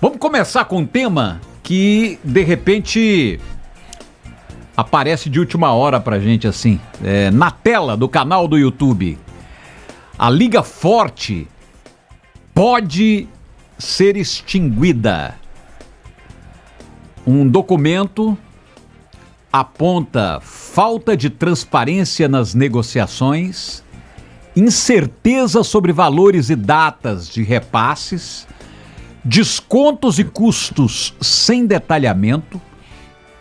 Vamos começar com um tema que, de repente, aparece de última hora pra gente, assim, na tela do canal do YouTube. A Liga Forte pode ser extinguida. Um documento aponta falta de transparência nas negociações, incerteza sobre valores e datas de repasses, descontos e custos sem detalhamento,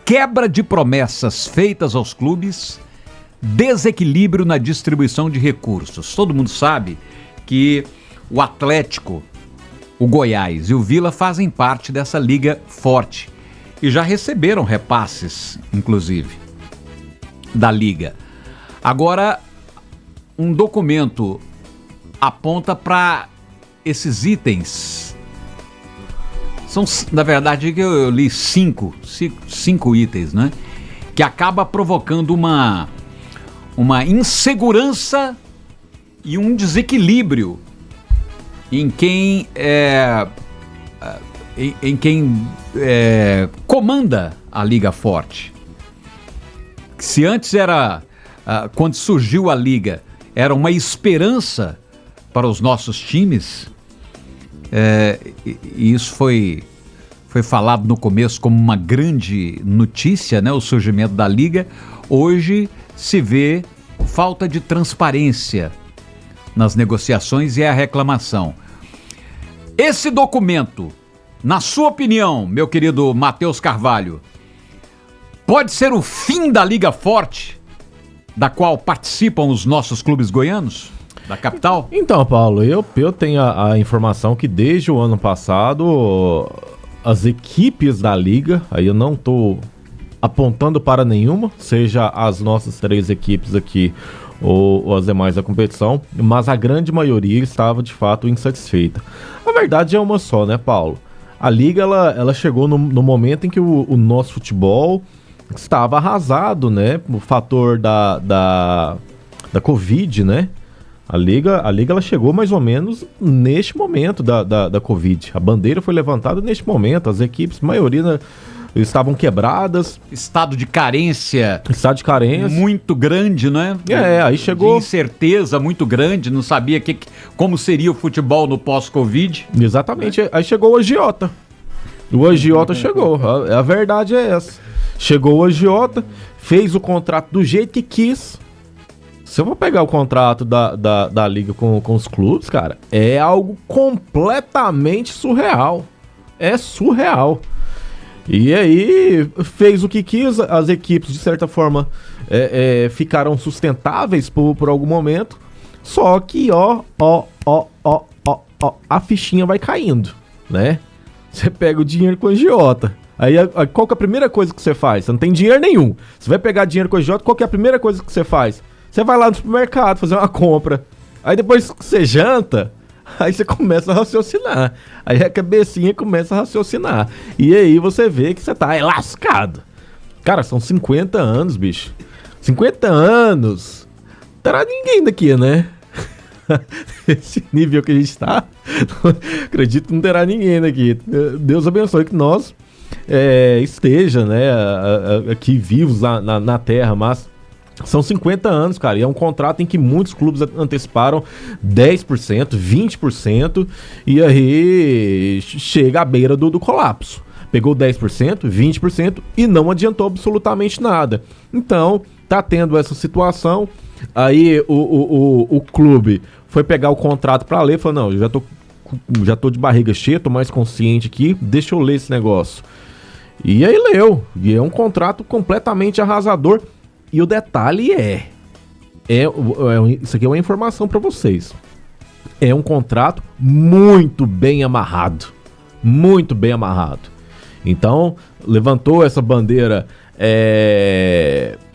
quebra de promessas feitas aos clubes, desequilíbrio na distribuição de recursos. Todo mundo sabe que o Atlético, o Goiás e o Vila fazem parte dessa Liga Forte e já receberam repasses, inclusive, da Liga. Agora, um documento aponta para esses itens. São, na verdade, eu li cinco itens, né? Que acaba provocando uma insegurança e um desequilíbrio em quem comanda a Liga Forte. Se antes era, quando surgiu a Liga, era uma esperança para os nossos times, e isso foi falado no começo como uma grande notícia, né, o surgimento da Liga. Hoje se vê falta de transparência nas negociações e a reclamação. Esse documento, na sua opinião, meu querido Matheus Carvalho, pode ser o fim da Liga Forte, da qual participam os nossos clubes goianos, da capital? Então, Paulo, eu tenho a informação que desde o ano passado as equipes da Liga, aí eu não estou apontando para nenhuma, seja as nossas 3 equipes aqui ou as demais da competição, mas a grande maioria estava de fato insatisfeita. A verdade é uma só, né, Paulo? A Liga ela chegou no momento em que o nosso futebol estava arrasado, né? O fator da Covid, né? A Liga ela chegou mais ou menos neste momento da Covid. A bandeira foi levantada neste momento. As equipes, a maioria, estavam quebradas. Estado de carência. Muito grande, né? Aí chegou... De incerteza muito grande, não sabia como seria o futebol no pós-Covid. Exatamente. Aí chegou o agiota. O agiota chegou. A verdade é essa. Chegou o agiota, fez o contrato do jeito que quis. Se eu vou pegar o contrato da Liga com os clubes, cara, é algo completamente surreal. É surreal. E aí, fez o que quis, as equipes, de certa forma, ficaram sustentáveis por algum momento. Só que, a fichinha vai caindo, né? Você pega o dinheiro com a agiota. Aí, qual que é a primeira coisa que você faz? Você não tem dinheiro nenhum. Você vai pegar dinheiro com a agiota, qual que é a primeira coisa que você faz? Você vai lá no supermercado fazer uma compra. Aí depois que você janta, aí você começa a raciocinar. Aí a cabecinha começa a raciocinar. E aí você vê que você tá lascado. Cara, são 50 anos, bicho. 50 anos. Não terá ninguém daqui, né? Esse nível que a gente tá, acredito que não terá ninguém daqui. Deus abençoe que nós esteja, né, aqui vivos na terra, mas são 50 anos, cara, e é um contrato em que muitos clubes anteciparam 10%, 20%, e aí chega à beira do colapso. Pegou 10%, 20% e não adiantou absolutamente nada. Então, tá tendo essa situação. Aí o clube foi pegar o contrato pra ler e falou, não, eu já tô de barriga cheia, tô mais consciente aqui, deixa eu ler esse negócio. E aí leu, e é um contrato completamente arrasador. E o detalhe isso aqui é uma informação pra vocês. É um contrato muito bem amarrado. Muito bem amarrado. Então, levantou essa bandeira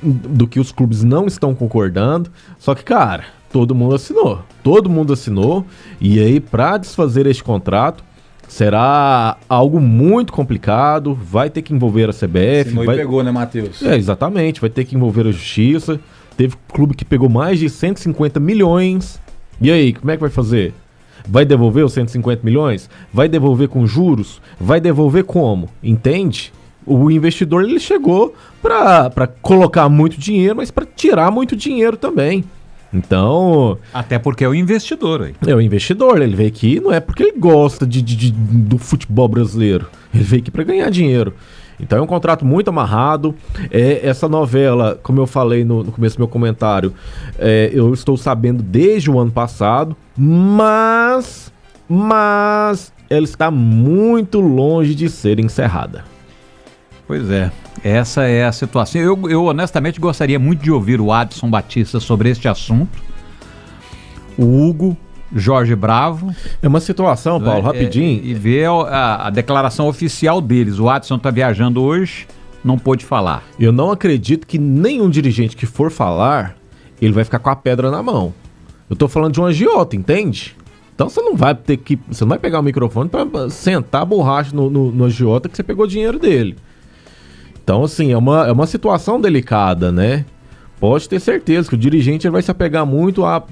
do que os clubes não estão concordando. Só que, cara, todo mundo assinou. Todo mundo assinou. E aí, para desfazer este contrato, será algo muito complicado. Vai ter que envolver a CBF. Assinou e pegou, né, Matheus? Exatamente. Vai ter que envolver a Justiça. Teve clube que pegou mais de 150 milhões. E aí, como é que vai fazer? Vai devolver os 150 milhões? Vai devolver com juros? Vai devolver como? Entende? O investidor ele chegou para colocar muito dinheiro, mas para tirar muito dinheiro também. Então... Até porque é o investidor aí. É o investidor, ele veio aqui não é porque ele gosta do futebol brasileiro. Ele veio aqui para ganhar dinheiro. Então é um contrato muito amarrado. Essa novela, como eu falei no começo do meu comentário, eu estou sabendo desde o ano passado, mas ela está muito longe de ser encerrada. Pois é, essa é a situação. Eu honestamente gostaria muito de ouvir o Adson Batista sobre este assunto. O Hugo, Jorge Bravo. É uma situação, Paulo, rapidinho. E ver a declaração oficial deles. O Adson está viajando hoje, não pôde falar. Eu não acredito que nenhum dirigente que for falar, ele vai ficar com a pedra na mão. Eu tô falando de um agiota, entende? Então você não vai pegar o microfone para sentar a borracha no agiota que você pegou o dinheiro dele. Então, assim, é uma situação delicada, né? Pode ter certeza que o dirigente vai se apegar muito a...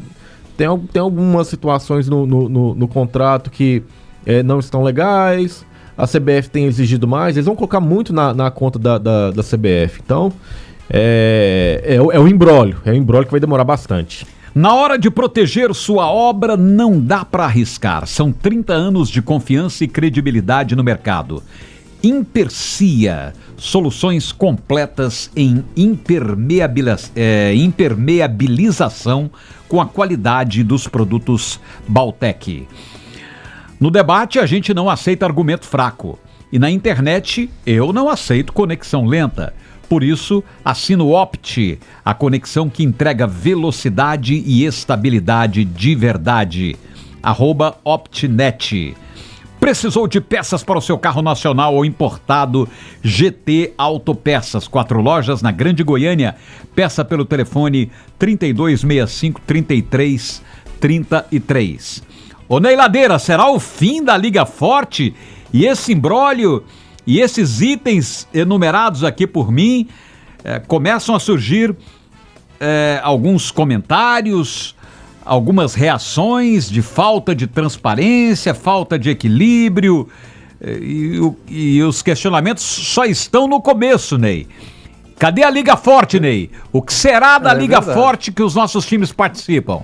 Tem algumas situações no contrato que não estão legais, a CBF tem exigido mais, eles vão colocar muito na conta da CBF. Então, é o imbróglio que vai demorar bastante. Na hora de proteger sua obra, não dá para arriscar. São 30 anos de confiança e credibilidade no mercado. Impercia, soluções completas em impermeabilização com a qualidade dos produtos Baltec. No debate, a gente não aceita argumento fraco. E na internet, eu não aceito conexão lenta. Por isso, assino Opt, a conexão que entrega velocidade e estabilidade de verdade. @OptNet. Precisou de peças para o seu carro nacional ou importado? GT Autopeças, 4 lojas na Grande Goiânia. Peça pelo telefone 3265-3333. Ô Ney Ladeira, será o fim da Liga Forte? E esse imbróglio e esses itens enumerados aqui por mim começam a surgir alguns comentários, algumas reações de falta de transparência, falta de equilíbrio, e os questionamentos só estão no começo, Ney. Cadê a Liga Forte, Ney? O que será da Liga Forte que os nossos times participam?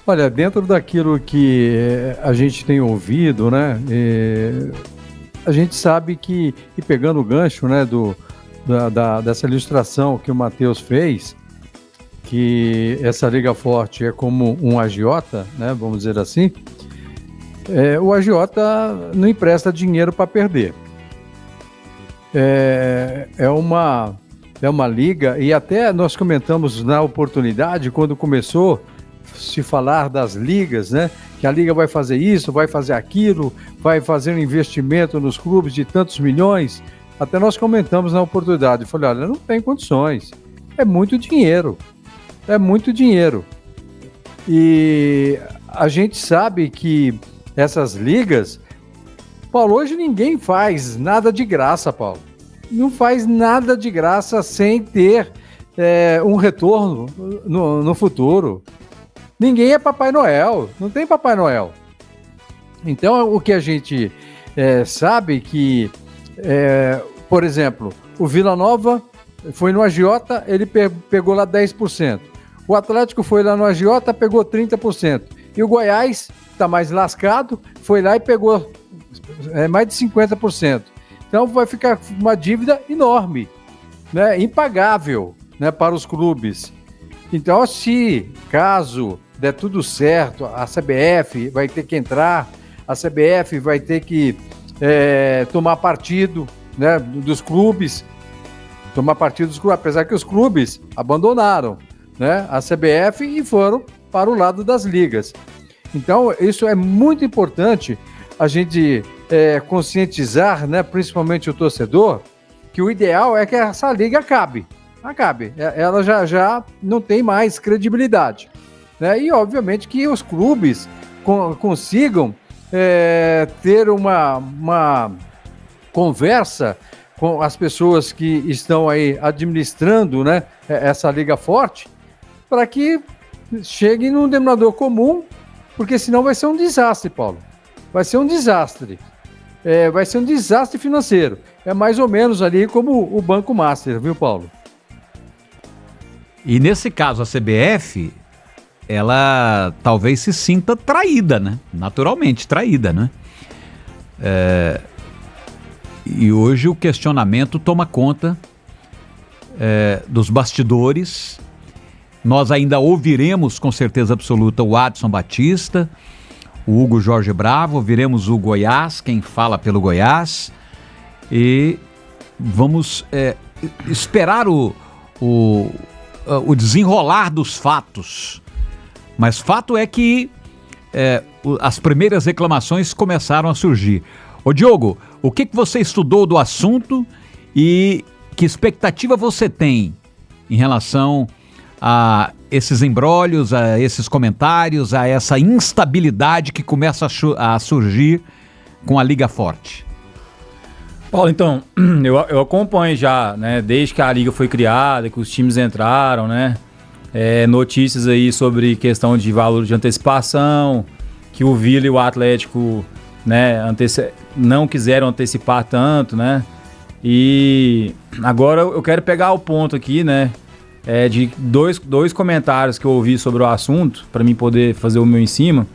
Olha, dentro daquilo que a gente tem ouvido, né, a gente sabe que, e pegando o gancho, né, dessa ilustração que o Matheus fez, que essa Liga Forte é como um agiota, né, vamos dizer assim, o agiota não empresta dinheiro para perder. É uma liga, e até nós comentamos na oportunidade, quando começou se falar das ligas, né, que a liga vai fazer isso, vai fazer aquilo, vai fazer um investimento nos clubes de tantos milhões. Até nós comentamos na oportunidade, falei, olha, não tem condições, é muito dinheiro. É muito dinheiro. E a gente sabe que essas ligas, Paulo, hoje ninguém faz nada de graça, Paulo. Não faz nada de graça sem ter um retorno no futuro. Ninguém é Papai Noel, não tem Papai Noel. Então, o que a gente sabe que, por exemplo, o Vila Nova foi no agiota, ele pegou lá 10%. O Atlético foi lá no agiota, pegou 30%. E o Goiás, está mais lascado, foi lá e pegou mais de 50%. Então vai ficar uma dívida enorme, né, impagável, né, para os clubes. Então, se caso der tudo certo, a CBF vai ter que entrar, a CBF vai ter que tomar partido, né, dos clubes, apesar que os clubes abandonaram, né, a CBF e foram para o lado das ligas. Então, isso é muito importante a gente conscientizar, né, principalmente o torcedor, que o ideal é que essa liga acabe. Ela já não tem mais credibilidade, né? E, obviamente, que os clubes consigam ter uma conversa com as pessoas que estão aí administrando, né, essa Liga Forte, para que chegue num denominador comum porque senão vai ser um desastre, Paulo. Vai ser um desastre. Vai ser um desastre financeiro. É mais ou menos ali como o Banco Master, viu, Paulo? E nesse caso, a CBF, ela talvez se sinta traída, né? Naturalmente traída, né? E hoje o questionamento toma conta dos bastidores. Nós ainda ouviremos com certeza absoluta o Adson Batista, o Hugo Jorge Bravo, ouviremos o Goiás, quem fala pelo Goiás, e vamos esperar o desenrolar dos fatos. Mas fato é que as primeiras reclamações começaram a surgir. Ô Diogo, o que você estudou do assunto e que expectativa você tem em relação a esses imbróglios, a esses comentários, a essa instabilidade que começa a surgir com a Liga Forte? Paulo, então, eu acompanho já, né, desde que a Liga foi criada, que os times entraram, né, notícias aí sobre questão de valor de antecipação, que o Vila e o Atlético, né, não quiseram antecipar tanto, né, e agora eu quero pegar o ponto aqui, né, de dois comentários que eu ouvi sobre o assunto, para mim poder fazer o meu em cima.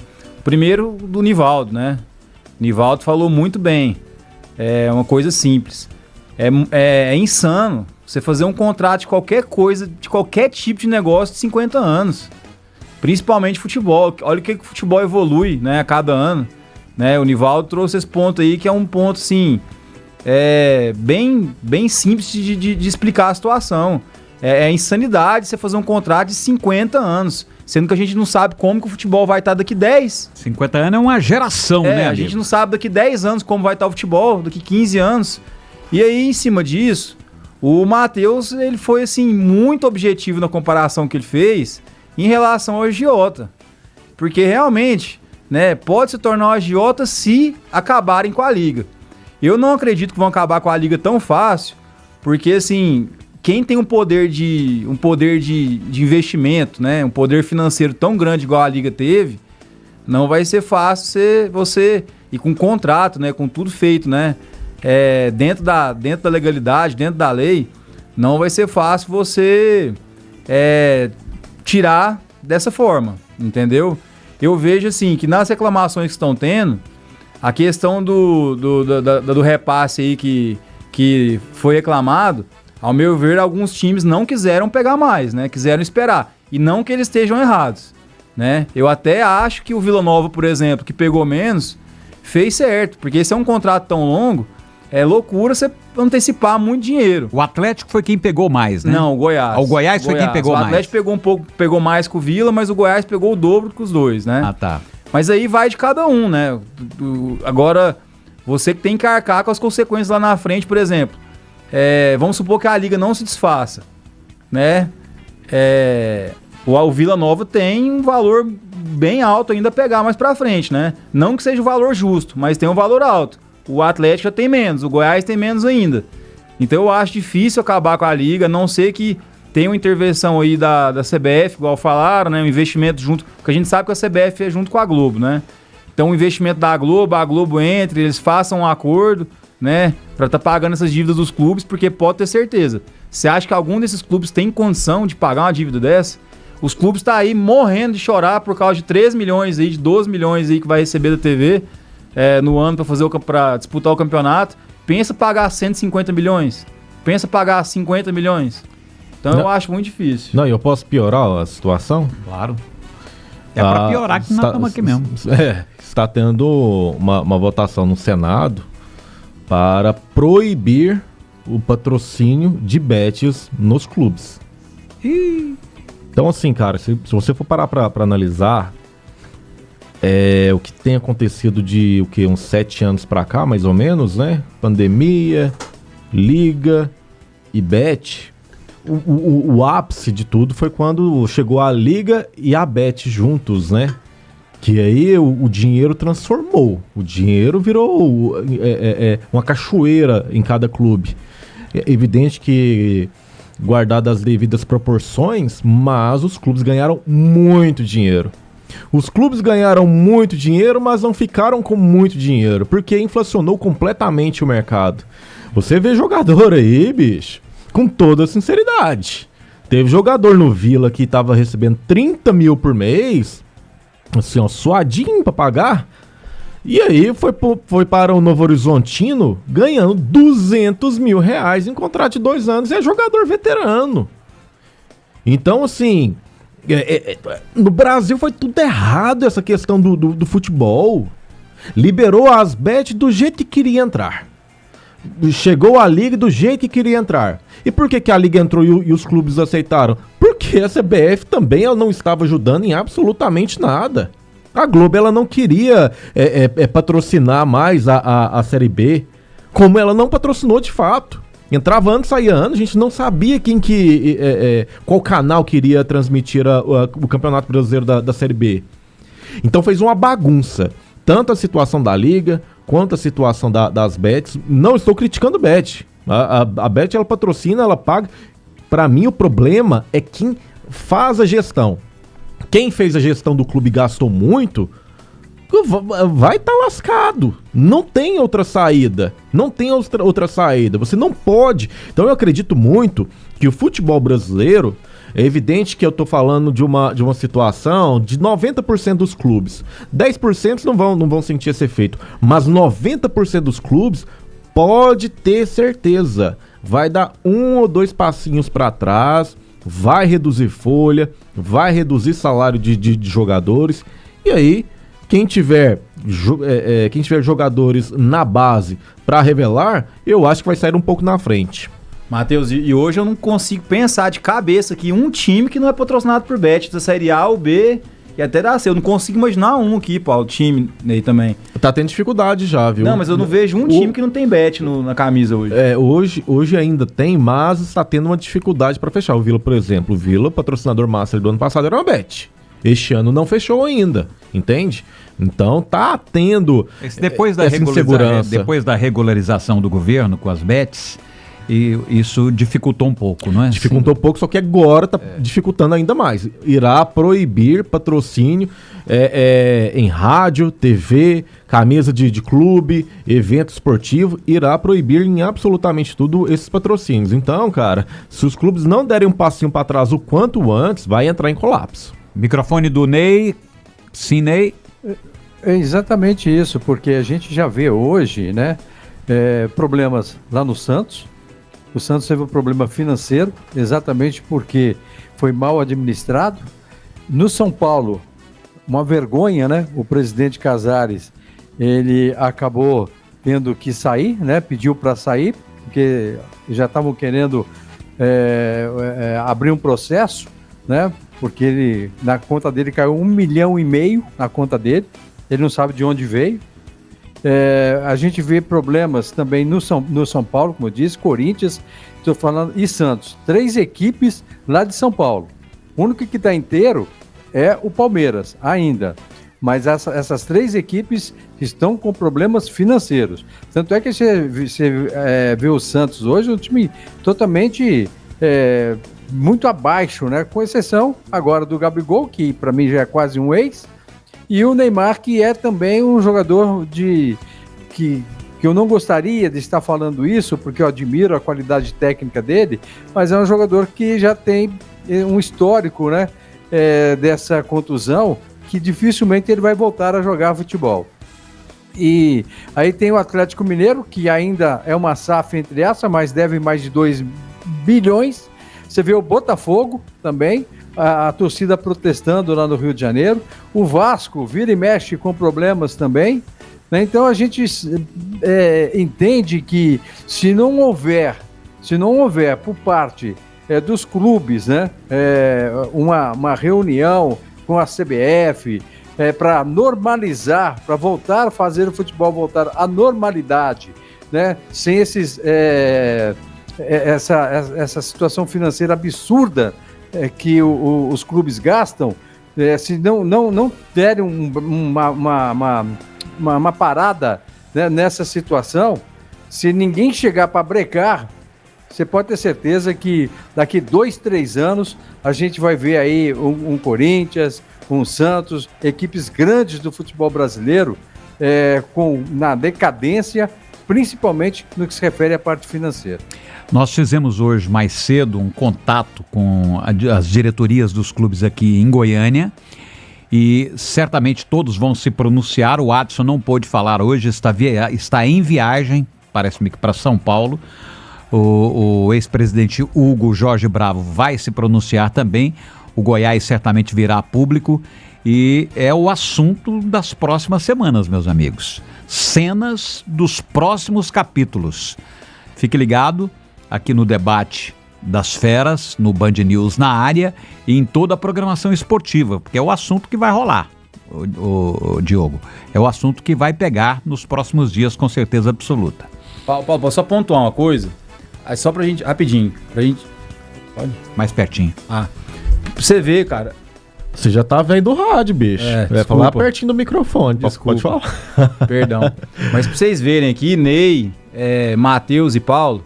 Primeiro, do Nivaldo, né, Nivaldo falou muito bem. É uma coisa simples. É insano você fazer um contrato de qualquer coisa, de qualquer tipo de negócio de 50 anos. Principalmente futebol. Olha o que o futebol evolui, né, a cada ano. Né? O Nivaldo trouxe esse ponto aí, que é um ponto, assim, bem simples de explicar a situação. É insanidade você fazer um contrato de 50 anos. Sendo que a gente não sabe como que o futebol vai estar daqui 10. 50 anos é uma geração, né, a gente não sabe daqui 10 anos como vai estar o futebol, daqui 15 anos. E aí, em cima disso, o Matheus, ele foi, assim, muito objetivo na comparação que ele fez em relação ao agiota. Porque, realmente, né, pode se tornar um agiota se acabarem com a Liga. Eu não acredito que vão acabar com a Liga tão fácil, porque, assim, quem tem um poder de investimento, né, um poder financeiro tão grande igual a Liga teve, não vai ser fácil você e com contrato, né, com tudo feito, né, dentro da legalidade, dentro da lei, não vai ser fácil você tirar dessa forma, entendeu? Eu vejo, assim, que nas reclamações que estão tendo, a questão do repasse aí que foi reclamado, ao meu ver, alguns times não quiseram pegar mais, né? Quiseram esperar. E não que eles estejam errados, né? Eu até acho que o Vila Nova, por exemplo, que pegou menos, fez certo. Porque esse é um contrato tão longo, é loucura você antecipar muito dinheiro. O Atlético foi quem pegou mais, né? Não, o Goiás. O Goiás foi quem pegou mais. O Atlético pegou mais que o Vila, mas o Goiás pegou o dobro que os dois, né? Ah, tá. Mas aí vai de cada um, né? Agora, você que tem que arcar com as consequências lá na frente, por exemplo. Vamos supor que a Liga não se desfaça, né? O Vila Nova tem um valor bem alto ainda a pegar mais pra frente, né? Não que seja o valor justo, mas tem um valor alto. O Atlético já tem menos, o Goiás tem menos ainda. Então eu acho difícil acabar com a Liga, a não ser que tenha uma intervenção aí da CBF, igual falaram, né? Um investimento junto, porque a gente sabe que a CBF é junto com a Globo, né? Então o investimento da Globo, a Globo entre, eles façam um acordo, né, para estar pagando essas dívidas dos clubes, porque pode ter certeza. Você acha que algum desses clubes tem condição de pagar uma dívida dessa? Os clubes estão aí morrendo de chorar por causa de 3 milhões aí, de 12 milhões aí que vai receber da TV no ano para disputar o campeonato. Pensa pagar 150 milhões. Pensa pagar 50 milhões. Então eu acho muito difícil. Não, eu posso piorar a situação? Claro. Para piorar que nós estamos aqui mesmo. Está tendo uma votação no Senado para proibir o patrocínio de bets nos clubes. Então, assim, cara, se você for parar para analisar o que tem acontecido de uns 7 anos para cá, mais ou menos, né? Pandemia, Liga e bet. O ápice de tudo foi quando chegou a Liga e a bet juntos, né? Que aí o dinheiro transformou. O dinheiro virou uma cachoeira em cada clube. É evidente que, guardadas as devidas proporções, mas os clubes ganharam muito dinheiro. Os clubes ganharam muito dinheiro, mas não ficaram com muito dinheiro, porque inflacionou completamente o mercado. Você vê jogador aí, bicho, com toda sinceridade. Teve jogador no Vila que tava recebendo 30 mil por mês, assim, ó, suadinho pra pagar. E aí foi para o Novo Horizontino ganhando 200 mil reais em contrato de 2 anos e é jogador veterano. Então, assim, no Brasil foi tudo errado essa questão do futebol. Liberou as bet do jeito que queria entrar. Chegou a liga do jeito que queria entrar. E por que a liga entrou e os clubes aceitaram? Porque a CBF também ela não estava ajudando em absolutamente nada. A Globo ela não queria patrocinar mais a Série B, como ela não patrocinou de fato. Entrava ano, saía ano, a gente não sabia qual canal queria transmitir o Campeonato Brasileiro da Série B. Então fez uma bagunça. Tanto a situação da Liga, quanto a situação das bets. Não estou criticando bet. A bet ela patrocina, ela paga. Para mim o problema é quem faz a gestão. Quem fez a gestão do clube e gastou muito, vai estar lascado. Não tem outra saída. Não tem outra saída. Você não pode. Então eu acredito muito que o futebol brasileiro, é evidente que eu tô falando de uma situação de 90% dos clubes. 10% não vão sentir esse efeito. Mas 90% dos clubes, pode ter certeza, vai dar 1 ou 2 passinhos para trás, vai reduzir folha, vai reduzir salário de jogadores. E aí, quem tiver jogadores na base para revelar, eu acho que vai sair um pouco na frente. Matheus, e hoje eu não consigo pensar de cabeça aqui um time que não é patrocinado por bet da Série A ou B e até da C. Eu não consigo imaginar um aqui, Paulo, time aí também. Tá tendo dificuldade já, viu? Não, mas eu não vejo um time que não tem bet na camisa hoje. Hoje ainda tem, mas está tendo uma dificuldade para fechar. O Vila, por exemplo, o Vila, patrocinador master do ano passado, era uma bet. Este ano não fechou ainda, entende? Então tá tendo depois da regularização do governo com as bets, e isso dificultou um pouco, não é? Dificultou um pouco, só que agora tá dificultando ainda mais. Irá proibir patrocínio em rádio, TV, camisa de clube, evento esportivo, irá proibir em absolutamente tudo esses patrocínios. Então, cara, se os clubes não derem um passinho para trás o quanto antes, vai entrar em colapso. Microfone do Ney. Sim, Ney. É exatamente isso, porque a gente já vê hoje, né, problemas lá no Santos. O Santos teve um problema financeiro, exatamente porque foi mal administrado. No São Paulo, uma vergonha, né? O presidente Casares, ele acabou tendo que sair, né? Pediu para sair, porque já estavam querendo abrir um processo, né? Porque na conta dele caiu 1,5 milhão na conta dele. Ele não sabe de onde veio. A gente vê problemas também no São Paulo, como eu disse, Corinthians, estou falando, e Santos. 3 equipes lá de São Paulo. O único que está inteiro é o Palmeiras, ainda. Mas essas 3 equipes estão com problemas financeiros. Tanto é que você vê o Santos hoje, um time totalmente muito abaixo, né? Com exceção agora do Gabigol, que para mim já é quase um ex. E o Neymar, que é também um jogador que eu não gostaria de estar falando isso, porque eu admiro a qualidade técnica dele, mas é um jogador que já tem um histórico, né, dessa contusão, que dificilmente ele vai voltar a jogar futebol. E aí tem o Atlético Mineiro, que ainda é uma SAF entre essa, mas deve mais de 2 bilhões. Você vê o Botafogo também, a torcida protestando lá no Rio de Janeiro. O Vasco vira e mexe com problemas também, né? Então a gente entende que se não houver por parte dos clubes, né, uma reunião com a CBF para normalizar, para voltar a fazer o futebol voltar à normalidade, né, sem essa situação financeira absurda que os clubes gastam, se não derem uma parada, né, nessa situação, se ninguém chegar para brecar, você pode ter certeza que daqui 2, 3 anos a gente vai ver aí um Corinthians, com o Santos, equipes grandes do futebol brasileiro na decadência, principalmente no que se refere à parte financeira. Nós fizemos hoje mais cedo um contato com as diretorias dos clubes aqui em Goiânia e certamente todos vão se pronunciar. O Adson não pôde falar hoje, está em viagem, parece-me que para São Paulo. O ex-presidente Hugo Jorge Bravo vai se pronunciar também. O Goiás certamente virá a público e é o assunto das próximas semanas, meus amigos. Cenas dos próximos capítulos. Fique ligado aqui no Debate das Feras, no Band News na área e em toda a programação esportiva, porque é o assunto que vai rolar, o Diogo. É o assunto que vai pegar nos próximos dias, com certeza absoluta. Paulo, posso só pontuar uma coisa? Aí só pra gente, rapidinho, Pode? Mais pertinho. Pra você ver, cara. Você já tá velho do rádio, bicho. Vai falar pertinho do microfone. Pode falar. Perdão. Mas pra vocês verem aqui, Ney, Matheus e Paulo,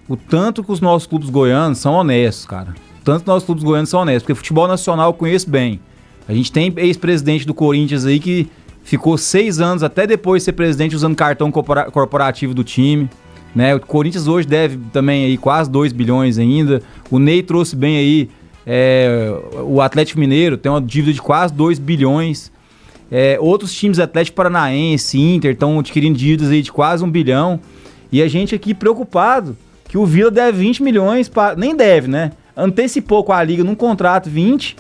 o tanto que os nossos clubes goianos são honestos, cara. O tanto que os nossos clubes goianos são honestos. Porque futebol nacional eu conheço bem. A gente tem ex-presidente do Corinthians aí que ficou 6 anos, até depois de ser presidente, usando cartão corporativo do time. Né? O Corinthians hoje deve também aí quase 2 bilhões ainda. O Ney trouxe bem aí o Atlético Mineiro, tem uma dívida de quase 2 bilhões. Outros times, Atlético Paranaense, Inter, estão adquirindo dívidas aí de quase 1 bilhão. E a gente aqui preocupado que o Vila deve 20 milhões, nem deve, né? Antecipou com a Liga num contrato 20.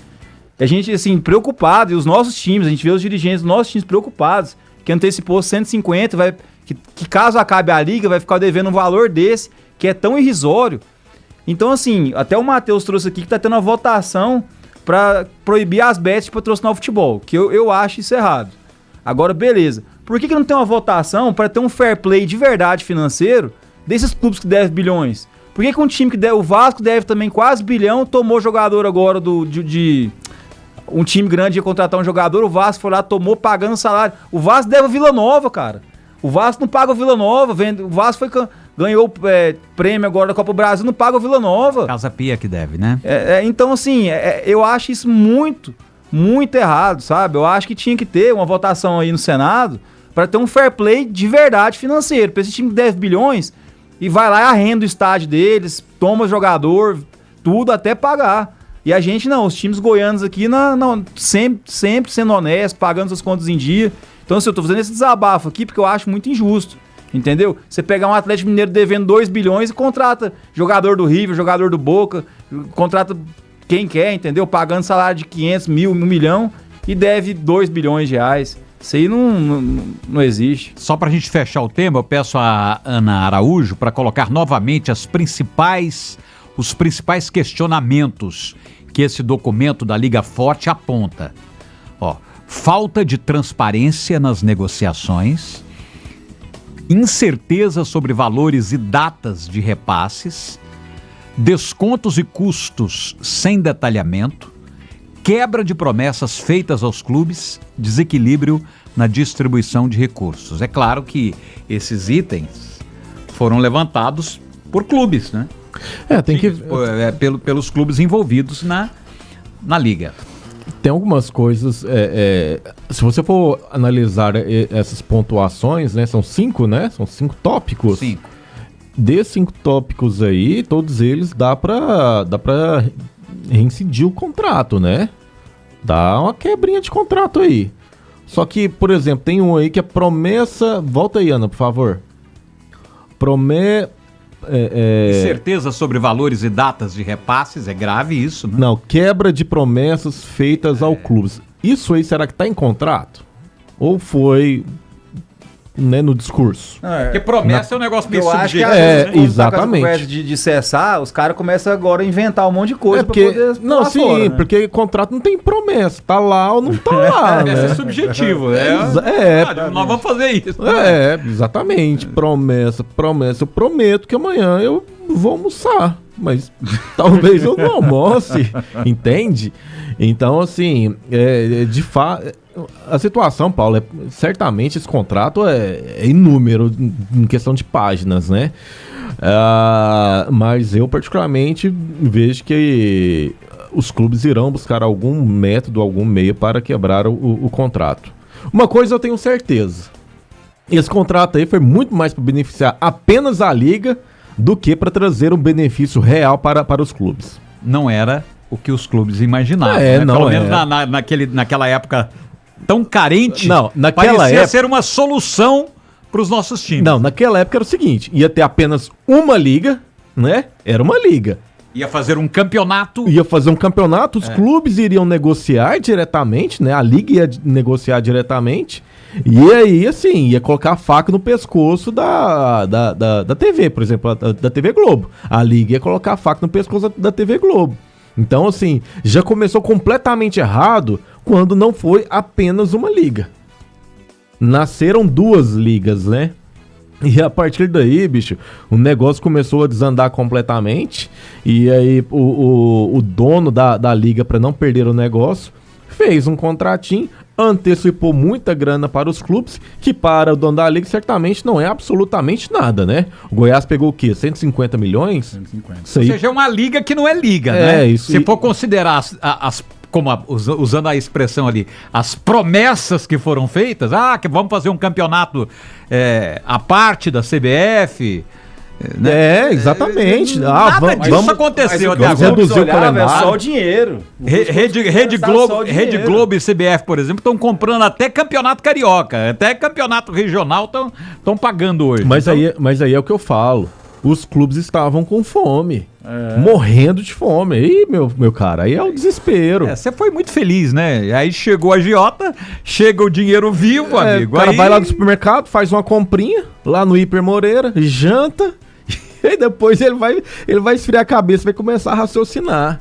A gente, assim, preocupado. E os nossos times, a gente vê os dirigentes dos nossos times preocupados, que antecipou 150, que caso acabe a Liga, vai ficar devendo um valor desse, que é tão irrisório. Então, assim, até o Matheus trouxe aqui que tá tendo uma votação para proibir as bets de patrocinar o futebol, que eu acho isso errado. Agora, beleza. Por que não tem uma votação para ter um fair play de verdade financeiro desses clubes que devem bilhões? Por que um time que deve, o Vasco deve também quase bilhão, tomou jogador agora de um time grande ia contratar um jogador, o Vasco foi lá, tomou pagando salário. O Vasco deve o Vila Nova, cara. O Vasco não paga o Vila Nova, o Vasco ganhou prêmio agora da Copa do Brasil, não paga o Vila Nova. Casa Pia que deve, né? Então, assim, eu acho isso muito, muito errado, sabe? Eu acho que tinha que ter uma votação aí no Senado para ter um fair play de verdade financeiro. Para esse time que deve bilhões e vai lá e arrenda o estádio deles, toma jogador, tudo até pagar. E a gente não, os times goianos aqui sempre sendo honestos, pagando suas contas em dia. Então, assim, eu tô fazendo esse desabafo aqui porque eu acho muito injusto, entendeu? Você pegar um Atlético Mineiro devendo 2 bilhões e contrata jogador do River, jogador do Boca, contrata quem quer, entendeu? Pagando salário de 500 mil, 1 milhão e deve 2 bilhões de reais. Isso aí não existe. Só pra gente fechar o tema, eu peço a Ana Araújo para colocar novamente os principais questionamentos que esse documento da Liga Forte aponta. Falta de transparência nas negociações, incerteza sobre valores e datas de repasses, descontos e custos sem detalhamento, quebra de promessas feitas aos clubes, desequilíbrio na distribuição de recursos. É claro que esses itens foram levantados por clubes, né? Pelos clubes envolvidos na Liga. Tem algumas coisas, se você for analisar essas pontuações, né, são 5, né? São 5 tópicos. 5. Desses 5 tópicos aí, todos eles dá pra reincidir o contrato, né? Dá uma quebrinha de contrato aí. Só que, por exemplo, tem um aí que é promessa... Volta aí, Ana, por favor. Incerteza sobre valores e datas de repasses, é grave isso, né? Não, quebra de promessas feitas ao clube. Isso aí, será que tá em contrato? Ou foi, né, no discurso? Porque promessa é um negócio meio eu acho que exatamente. De cessar, os caras começam agora a inventar um monte de coisa porque, pra poder não, sim, fora, né? Porque contrato não tem promessa, tá lá ou não tá lá, né? Esse é subjetivo, nós vamos fazer isso. Exatamente, promessa, eu prometo que amanhã eu vou almoçar, mas talvez eu não almoce, entende? Então, assim, de fato, a situação, Paulo, certamente esse contrato é inúmero em questão de páginas, né? Mas eu particularmente vejo que os clubes irão buscar algum método, algum meio para quebrar o contrato. Uma coisa eu tenho certeza, esse contrato aí foi muito mais para beneficiar apenas a liga do que para trazer um benefício real para os clubes. Não era o que os clubes imaginavam, não Pelo menos era. naquela época tão carente, Não, naquela parecia época- ser uma solução para os nossos times. Não, naquela época era o seguinte, ia ter apenas uma liga, né? Era uma liga. Ia fazer um campeonato. Ia fazer um campeonato, os clubes iriam negociar diretamente, né? A liga ia negociar diretamente. E aí, assim, ia colocar a faca no pescoço da TV, por exemplo, da TV Globo. A liga ia colocar a faca no pescoço da TV Globo. Então, assim, já começou completamente errado quando não foi apenas uma liga. Nasceram duas ligas, né? E a partir daí, bicho, o negócio começou a desandar completamente. E aí o dono da liga, para não perder o negócio, fez um contratinho, antecipou muita grana para os clubes, que para o dono da liga certamente não é absolutamente nada, né? O Goiás pegou o quê? 150 milhões? 150. Isso Ou aí. seja, é uma liga que não é liga, É, né? isso Se e- for considerar usando a expressão ali, as promessas que foram feitas, que vamos fazer um campeonato à parte da CBF. É, exatamente. Nada disso aconteceu até vamos agora. reduzir o calendário. É só o dinheiro. Rede Só Globo, o Rede dinheiro. Globo e CBF, por exemplo, estão comprando até campeonato carioca, até campeonato regional estão pagando hoje. Mas, Então, aí é o que eu falo. Os clubes estavam com fome. Morrendo de fome. Aí, meu cara, aí é o desespero. você foi muito feliz, né? Aí chegou a agiota, chega o dinheiro vivo, amigo. O cara aí... vai lá no supermercado, faz uma comprinha, lá no Hiper Moreira, janta, e depois ele vai esfriar a cabeça, vai começar a raciocinar.